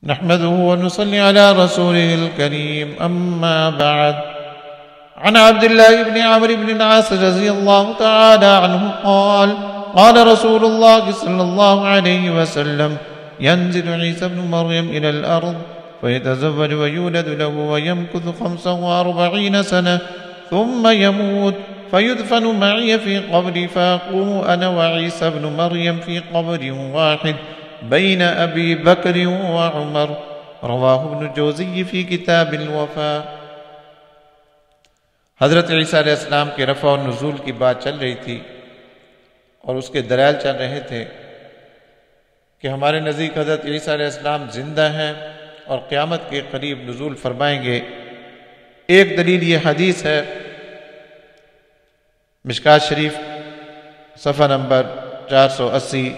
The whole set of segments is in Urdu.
نحمده ونصلي على رسوله الكريم أما بعد. عن عبد الله بن عمرو بن العاص رضي الله تعالى عنه قال قال رسول الله صلى الله عليه وسلم ينزل عيسى بن مريم إلى الأرض فيتزوج ويولد له ويمكث 45 سنة ثم يموت فيدفن معي في قبري فأقوم أنا وعيسى بن مريم في قبر واحد بين أبي بكر وعمر. رواه ابن الجوزی فی کتاب الوفاء. حضرت عیسیٰ علیہ السلام کے رفع و نزول کی بات چل رہی تھی اور اس کے دلائل چل رہے تھے کہ ہمارے نزدیک حضرت عیسیٰ علیہ السلام زندہ ہیں اور قیامت کے قریب نزول فرمائیں گے. ایک دلیل یہ حدیث ہے مشکات شریف صفحہ نمبر 480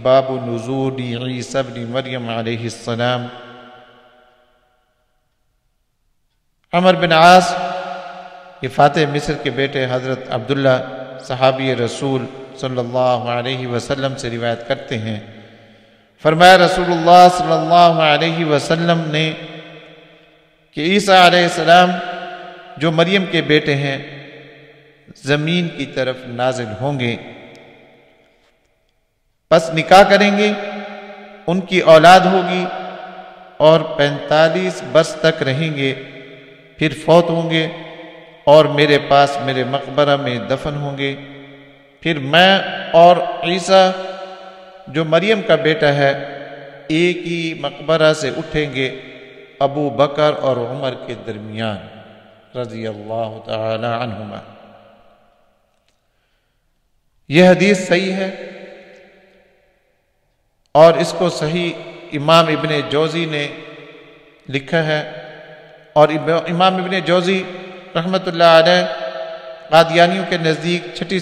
باب نزول عیسیٰ بن مریم علیہ السلام. عمر بن عاص یہ فاتح مصر کے بیٹے حضرت عبداللہ صحابی رسول صلی اللہ علیہ وسلم سے روایت کرتے ہیں. فرمایا رسول اللہ صلی اللہ علیہ وسلم نے کہ عیسیٰ علیہ السلام جو مریم کے بیٹے ہیں زمین کی طرف نازل ہوں گے، پس نکاح کریں گے، ان کی اولاد ہوگی اور 45 برس تک رہیں گے، پھر فوت ہوں گے اور میرے پاس میرے مقبرہ میں دفن ہوں گے. پھر میں اور عیسیٰ جو مریم کا بیٹا ہے ایک ہی مقبرہ سے اٹھیں گے ابو بکر اور عمر کے درمیان رضی اللہ تعالی عنہما. یہ حدیث صحیح ہے اور اس کو صحیح امام ابن جوزی نے لکھا ہے، اور امام ابن جوزی رحمۃ اللہ علیہ قادیانیوں کے نزدیک چھٹی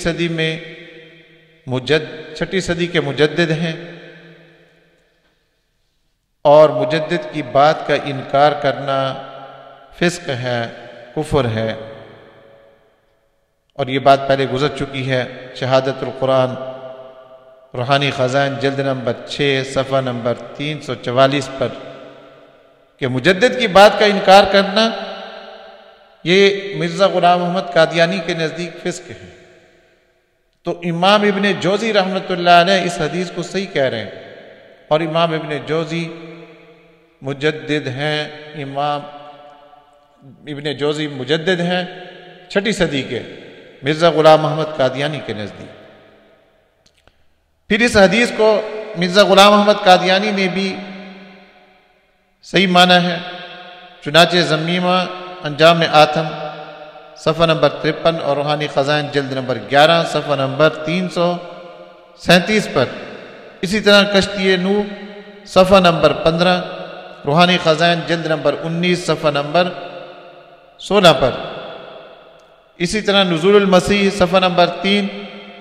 صدی کے مجدد ہیں، اور مجدد کی بات کا انکار کرنا فسق ہے، کفر ہے، اور یہ بات پہلے گزر چکی ہے. شہادت القرآن روحانی خزائن جلد نمبر 6 صفحہ نمبر 344 پر کہ مجدد کی بات کا انکار کرنا یہ مرزا غلام محمد قادیانی کے نزدیک فسق ہے. تو امام ابن جوزی رحمۃ اللہ علیہ اس حدیث کو صحیح کہہ رہے ہیں، اور امام ابن جوزی مجدد ہیں. امام ابن جوزی مجدد ہیں چھٹی صدی کے مرزا غلام محمد قادیانی کے نزدیک. پھر اس حدیث کو مرزا غلام محمد قادیانی نے بھی صحیح مانا ہے. چنانچہ ضمیمہ انجام آتم صفحہ نمبر 53 اور روحانی خزائن جلد نمبر 11 صفحہ نمبر 337 پر، اسی طرح کشتی نوح صفحہ نمبر 15 روحانی خزائن جلد نمبر 19 صفحہ نمبر 16 پر، اسی طرح نزول المسیح صفحہ نمبر 3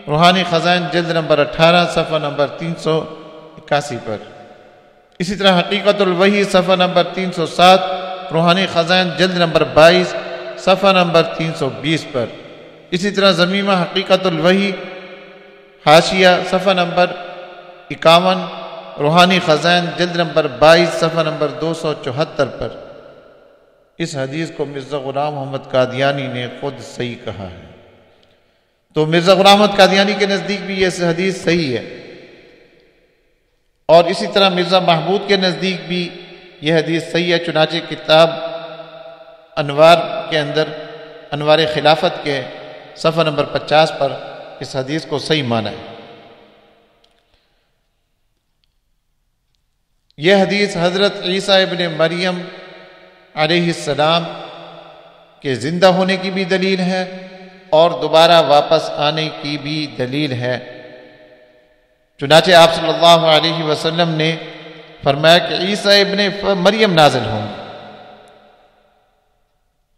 روحانی خزائن جلد نمبر 18 صفحہ نمبر 381 پر، اسی طرح حقیقت الوحی صفحہ نمبر 307 روحانی خزائن جلد نمبر 22 صفحہ نمبر 320 پر، اسی طرح ضمیمہ حقیقت الوحی حاشیہ صفحہ نمبر 51 روحانی خزائن جلد نمبر 22 صفحہ نمبر 274 پر. اس حدیث کو مرزا غلام محمد قادیانی نے خود صحیح کہا ہے. تو مرزا غلام محمد قادیانی کے نزدیک بھی یہ حدیث صحیح ہے، اور اسی طرح مرزا محمود کے نزدیک بھی یہ حدیث صحیح ہے. چنانچہ کتاب انوار کے اندر انوار خلافت کے صفحہ نمبر 50 پر اس حدیث کو صحیح مانا ہے. یہ حدیث حضرت عیسیٰ ابن مریم علیہ السلام کے زندہ ہونے کی بھی دلیل ہے اور دوبارہ واپس آنے کی بھی دلیل ہے. چنانچہ آپ صلی اللہ علیہ وسلم نے فرمایا کہ عیسیٰ ابن مریم نازل ہوں گے.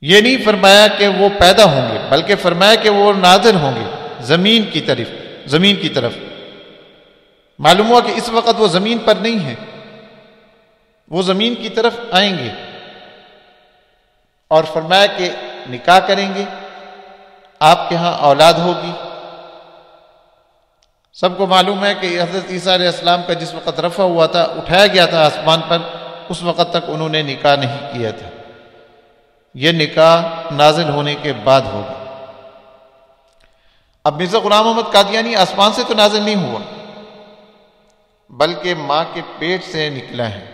یہ نہیں فرمایا کہ وہ پیدا ہوں گے، بلکہ فرمایا کہ وہ نازل ہوں گے زمین کی طرف. معلوم ہوا کہ اس وقت وہ زمین پر نہیں ہے، وہ زمین کی طرف آئیں گے، اور فرمایا کہ نکاح کریں گے، آپ کے ہاں اولاد ہوگی. سب کو معلوم ہے کہ حضرت عیسیٰ علیہ السلام کا جس وقت رفع ہوا تھا، اٹھایا گیا تھا آسمان پر، اس وقت تک انہوں نے نکاح نہیں کیا تھا، یہ نکاح نازل ہونے کے بعد ہوگا۔ اب مرزا غلام محمد قادیانی آسمان سے تو نازل نہیں ہوا، بلکہ ماں کے پیٹ سے نکلا ہے۔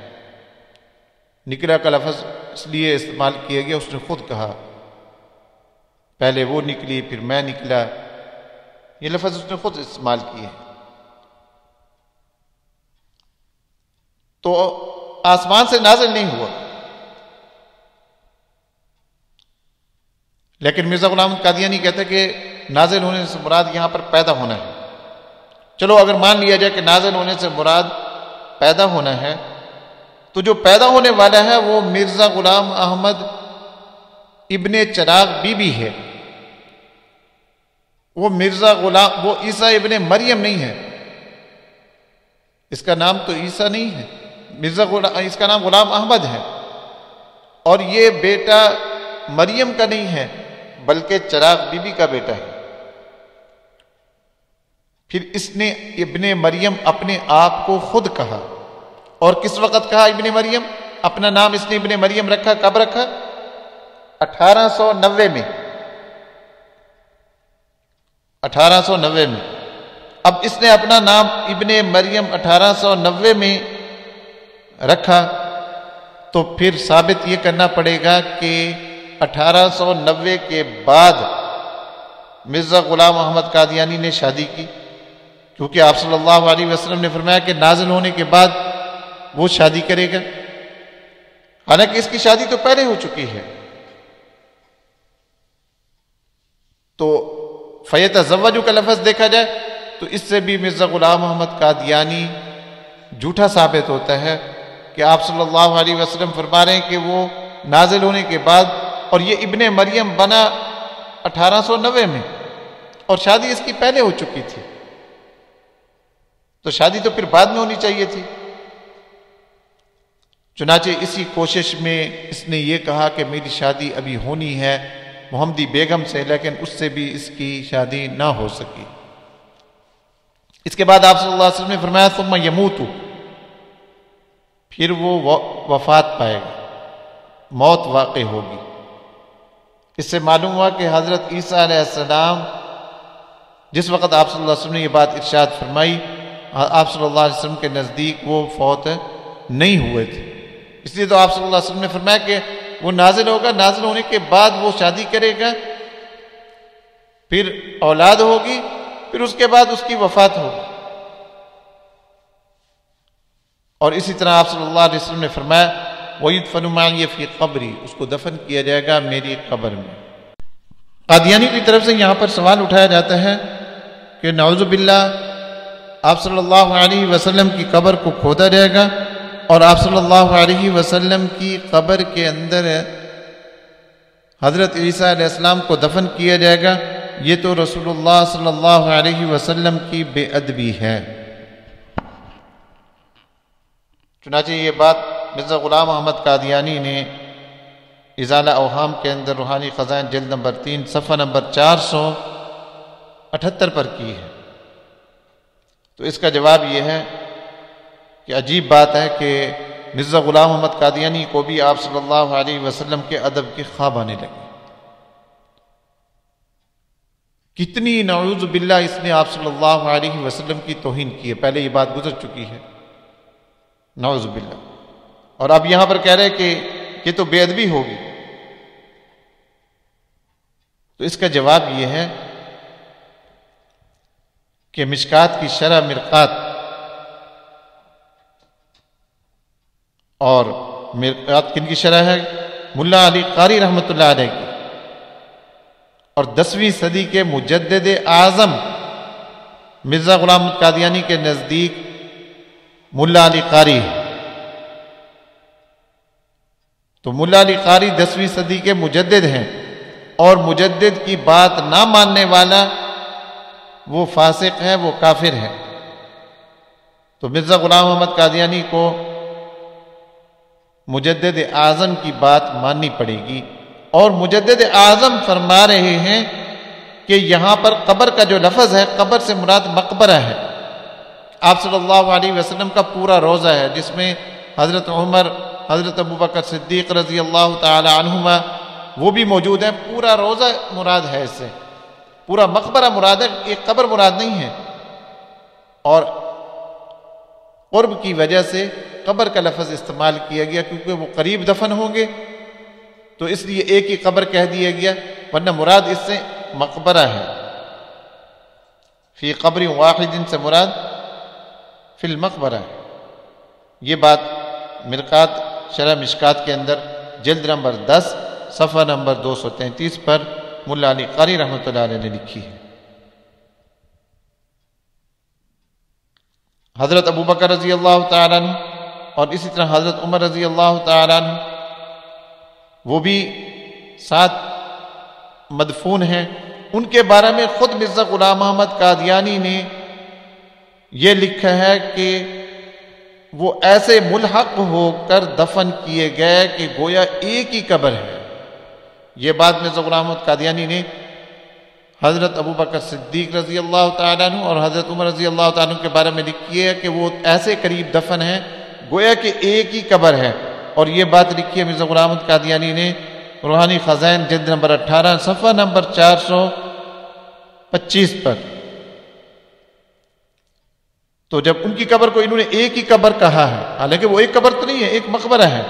نکلا کا لفظ اس لیے استعمال کیا گیا، اس نے خود کہا پہلے وہ نکلی پھر میں نکلا، یہ لفظ اس نے خود استعمال کیے۔ تو آسمان سے نازل نہیں ہوا، لیکن مرزا غلام محمد قادیانی کہتا ہے کہ نازل ہونے سے مراد یہاں پر پیدا ہونا ہے۔ چلو اگر مان لیا جائے کہ نازل ہونے سے مراد پیدا ہونا ہے، تو جو پیدا ہونے والا ہے وہ مرزا غلام احمد ابن چراغ بی بی ہے، وہ وہ عیسیٰ ابن مریم نہیں ہے، اس کا نام تو عیسیٰ نہیں ہے، اس کا نام غلام احمد ہے، اور یہ بیٹا مریم کا نہیں ہے بلکہ چراغ بی بی کا بیٹا ہے۔ پھر اس نے ابن مریم اپنے آپ کو خود کہا، اور کس وقت کہا ابن مریم؟ اپنا نام اس نے ابن مریم رکھا، کب رکھا؟ 1890 میں، 1890 میں۔ اب اس نے اپنا نام ابن مریم 1890 میں رکھا، تو پھر ثابت یہ کرنا پڑے گا کہ 1890 کے بعد مرزا غلام محمد قادیانی نے شادی کی، کیونکہ آپ صلی اللہ علیہ وسلم نے فرمایا کہ نازل ہونے کے بعد وہ شادی کرے گا، حالانکہ اس کی شادی تو پہلے ہو چکی ہے۔ تو فیتزوج کا لفظ دیکھا جائے تو اس سے بھی مرزا غلام محمد قادیانی جھوٹا ثابت ہوتا ہے کہ آپ صلی اللہ علیہ وسلم فرما رہے ہیں کہ وہ نازل ہونے کے بعد، اور یہ ابن مریم بنا 1890 میں، اور شادی اس کی پہلے ہو چکی تھی، تو شادی تو پھر بعد میں ہونی چاہیے تھی۔ چنانچہ اسی کوشش میں اس نے یہ کہا کہ میری شادی ابھی ہونی ہے محمدی بیگم سے، لیکن اس سے بھی اس کی شادی نہ ہو سکی۔ اس کے بعد آپ صلی اللہ علیہ وسلم نے فرمایا ثم یموت، پھر وہ وفات پائے گا، موت واقع ہوگی۔ اس سے معلوم ہوا کہ حضرت عیسیٰ علیہ السلام جس وقت آپ صلی اللہ علیہ وسلم نے یہ بات ارشاد فرمائی، آپ صلی اللہ علیہ وسلم کے نزدیک وہ فوت نہیں ہوئے تھے، اس لیے تو آپ صلی اللہ علیہ وسلم نے فرمایا کہ وہ نازل ہوگا، نازل ہونے کے بعد وہ شادی کرے گا، پھر اولاد ہوگی، پھر اس کے بعد اس کی وفات ہوگی۔ اور اسی طرح آپ صلی اللہ علیہ وسلم نے فرمایا وَيُدْفَنُ مَعِيَ فِي قَبْرِي، اس کو دفن کیا جائے گا میری قبر میں۔ قادیانی کی طرف سے یہاں پر سوال اٹھایا جاتا ہے کہ نعوذ باللہ آپ صلی اللہ علیہ وسلم کی قبر کو کھودا جائے گا، اور آپ صلی اللہ علیہ وسلم کی قبر کے اندر حضرت عیسیٰ علیہ السلام کو دفن کیا جائے گا، یہ تو رسول اللہ صلی اللہ علیہ وسلم کی بے ادبی ہے۔ چنانچہ یہ بات مرزا غلام احمد قادیانی نے ازالہ اوہام کے اندر روحانی خزائن جلد نمبر 3 صفحہ نمبر 478 پر کی ہے۔ تو اس کا جواب یہ ہے کہ عجیب بات ہے کہ مرزا غلام محمد قادیانی کو بھی آپ صلی اللہ علیہ وسلم کے ادب کے خواب آنے لگے۔ کتنی نعوذ باللہ اس نے آپ صلی اللہ علیہ وسلم کی توہین کی ہے، پہلے یہ بات گزر چکی ہے، نعوذ باللہ، اور اب یہاں پر کہہ رہے کہ یہ تو بے ادبی ہوگی۔ تو اس کا جواب یہ ہے کہ مشکات کی شرح مرقات، اور مرقات کن کی شرح ہے؟ ملا علی قاری رحمۃ اللہ علیہ کی، اور 10ویں صدی کے مجدد اعظم مرزا غلام محمد قادیانی کے نزدیک ملا علی قاری ہے۔ تو ملا علی قاری 10ویں صدی کے مجدد ہیں، اور مجدد کی بات نہ ماننے والا وہ فاسق ہے، وہ کافر ہے۔ تو مرزا غلام محمد قادیانی کو مجدد اعظم کی بات ماننی پڑے گی، اور مجدد اعظم فرما رہے ہیں کہ یہاں پر قبر کا جو لفظ ہے، قبر سے مراد مقبرہ ہے۔ آپ صلی اللہ علیہ وسلم کا پورا روضہ ہے جس میں حضرت عمر حضرت ابوبکر صدیق رضی اللہ تعالی عنہما وہ بھی موجود ہیں. پورا روزہ مراد ہے اس سے، پورا مقبرہ مراد ہے، ایک قبر مراد نہیں ہے. اور قرب کی وجہ سے قبر کا لفظ استعمال کیا گیا کیونکہ وہ قریب دفن ہوں گے، تو اس لیے ایک ہی قبر کہہ دیا گیا، ورنہ مراد اس سے مقبرہ ہے. فی قبر واحد سے مراد فی المقبرہ. یہ بات مرقات شرح مشکات کے اندر جلد نمبر 10 صفحہ نمبر 233 پر ملا علی قاری رحمۃ اللہ علیہ نے لکھی ہے. حضرت ابوبکر رضی اللہ تعالیٰ عنہ اور اسی طرح حضرت عمر رضی اللہ تعالیٰ عنہ وہ بھی ساتھ مدفون ہیں. ان کے بارے میں خود مرزا غلام احمد قادیانی نے یہ لکھا ہے کہ وہ ایسے ملحق ہو کر دفن کیے گئے کہ گویا ایک ہی قبر ہے. یہ بات مرزا غلام احمد قادیانی نے حضرت ابوبکر صدیق رضی اللہ تعالیٰ عنہ اور حضرت عمر رضی اللہ تعالیٰ عنہ کے بارے میں لکھی ہے کہ وہ ایسے قریب دفن ہیں گویا کہ ایک ہی قبر ہے. اور یہ بات لکھی ہے مرزا غلام احمد قادیانی نے روحانی خزائن جلد نمبر 18 صفحہ نمبر 425 پر. تو جب ان کی قبر کو انہوں نے ایک ہی قبر کہا ہے، حالانکہ وہ ایک قبر تو نہیں ہے، ایک مقبرہ ہے.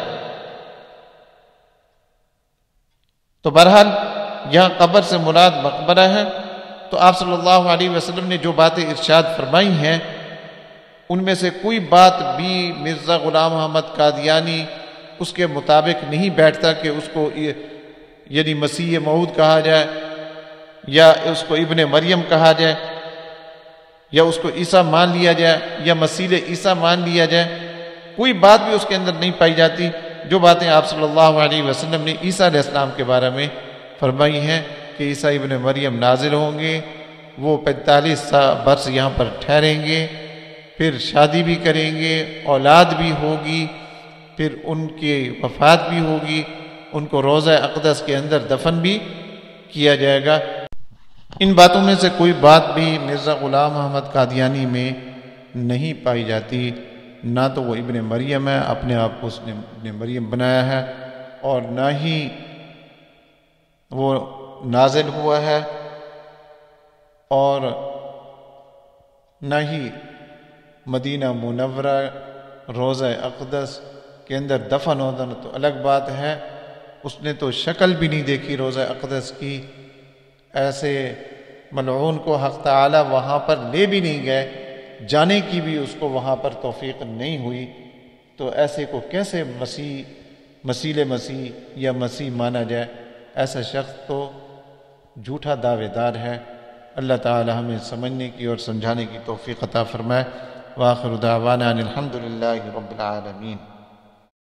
تو بہرحال یہاں قبر سے مراد مقبرہ ہے. تو آپ صلی اللہ علیہ وسلم نے جو باتیں ارشاد فرمائی ہیں ان میں سے کوئی بات بھی مرزا غلام احمد قادیانی اس کے مطابق نہیں بیٹھتا کہ اس کو یعنی مسیح موعود کہا جائے یا اس کو ابن مریم کہا جائے یا اس کو عیسیٰ مان لیا جائے یا مسیح عیسیٰ مان لیا جائے. کوئی بات بھی اس کے اندر نہیں پائی جاتی. جو باتیں آپ صلی اللہ علیہ وسلم نے عیسیٰ علیہ السلام کے بارے میں فرمائی ہیں کہ عیسیٰ ابن مریم نازل ہوں گے، وہ 45 برس یہاں پر ٹھہریں گے، پھر شادی بھی کریں گے، اولاد بھی ہوگی، پھر ان کی وفات بھی ہوگی، ان کو روضہ اقدس کے اندر دفن بھی کیا جائے گا. ان باتوں میں سے کوئی بات بھی مرزا غلام احمد قادیانی میں نہیں پائی جاتی. نہ تو وہ ابن مریم ہے، اپنے آپ کو اس نے ابن مریم بنایا ہے، اور نہ ہی وہ نازل ہوا ہے، اور نہ ہی مدینہ منورہ روضہ اقدس کے اندر دفن ہوتا تو الگ بات ہے. اس نے تو شکل بھی نہیں دیکھی روضہ اقدس کی. ایسے ملعون کو حق تعالی وہاں پر لے بھی نہیں گئے، جانے کی بھی اس کو وہاں پر توفیق نہیں ہوئی. تو ایسے کو کیسے مسیح یا مسیح مانا جائے؟ ایسا شخص تو جھوٹا دعوے دار ہے. اللہ تعالی ہمیں سمجھنے کی اور سمجھانے کی توفیق عطا فرمائے. وآخر دعوانا ان الحمد للہ رب العالمین.